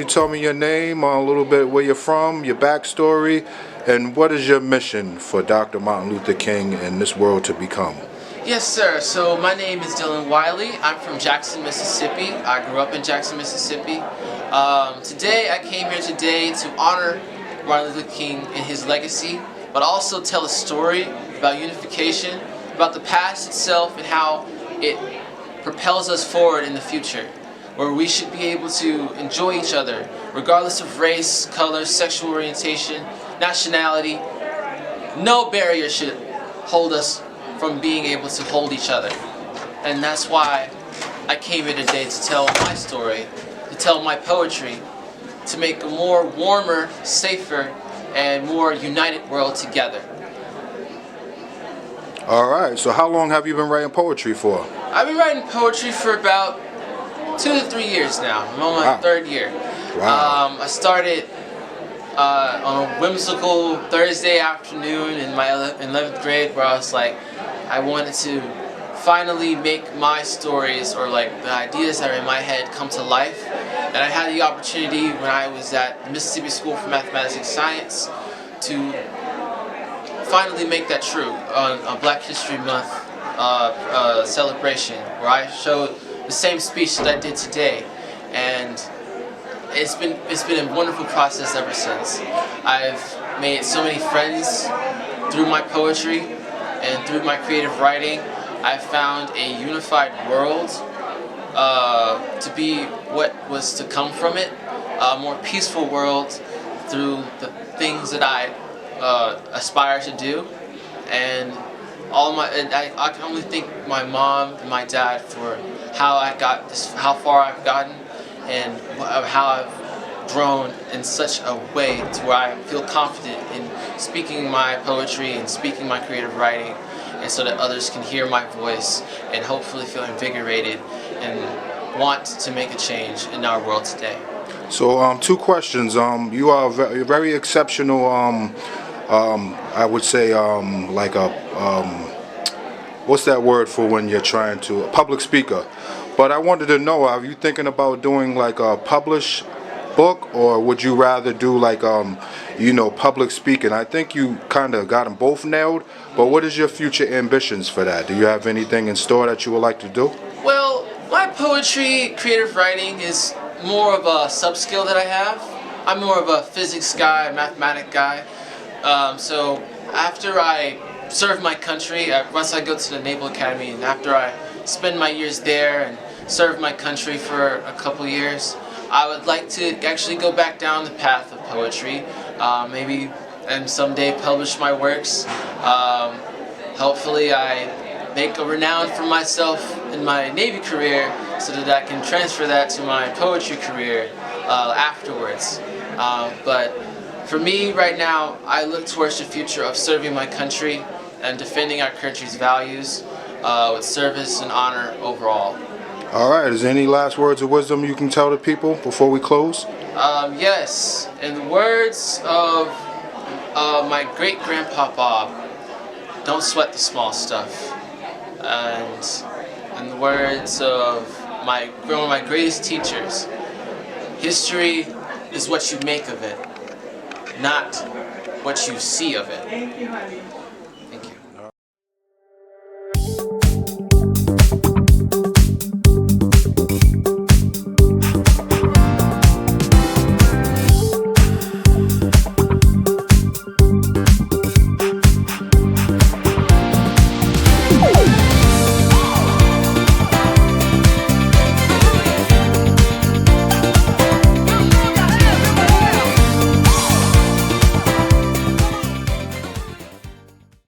you tell me your name, a little bit where you're from, your backstory, and what is your mission for Dr. Martin Luther King and this world to become? Yes, sir. So my name is Dylan Wiley. I'm from Jackson, Mississippi. I grew up in Jackson, Mississippi. Today, I came here today to honor Martin Luther King and his legacy, but also tell a story about unification, about the past itself and how it propels us forward in the future, where we should be able to enjoy each other, regardless of race, color, sexual orientation, nationality. No barrier should hold us from being able to hold each other. And that's why I came here today to tell my story, to tell my poetry, to make a more warmer, safer, and more united world together. All right, so how long have you been writing poetry for? I've been writing poetry for about 2 to 3 years now. I'm on my third year. Wow. I started on a whimsical Thursday afternoon in my 11th grade, where I was like, I wanted to finally make my stories, or like the ideas that are in my head, come to life. And I had the opportunity when I was at the Mississippi School for Mathematics and Science to finally make that true on a Black History Month celebration, where I showed the same speech that I did today. And it's been a wonderful process ever since. I've made so many friends through my poetry and through my creative writing. I've found a unified world to be what was to come from it, a more peaceful world through the things that I aspire to do. And I can only thank my mom and my dad for how I got this, how far I've gotten, and how I've grown in such a way to where I feel confident in speaking my poetry and speaking my creative writing, and so that others can hear my voice and hopefully feel invigorated and want to make a change in our world today. So, two questions. You are very exceptional. I would say like a what's that word for when you're trying to, a public speaker. But I wanted to know, are you thinking about doing like a published book, or would you rather do like public speaking? I think you kind of got them both nailed, but what is your future ambitions for that? Do you have anything in store that you would like to do? Well, my poetry, creative writing is more of a sub-skill that I have. I'm more of a physics guy, mathematic guy. So after I serve my country, once I go to the Naval Academy, and after I spend my years there and serve my country for a couple years, I would like to actually go back down the path of poetry, maybe and someday publish my works. Hopefully I make a renown for myself in my Navy career so that I can transfer that to my poetry career afterwards. But for me right now, I look towards the future of serving my country and defending our country's values with service and honor overall. All right, is there any last words of wisdom you can tell the people before we close? Yes, in the words of my great-grandpa Bob, don't sweat the small stuff. And in the words of one of my greatest teachers, history is what you make of it, not what you see of it.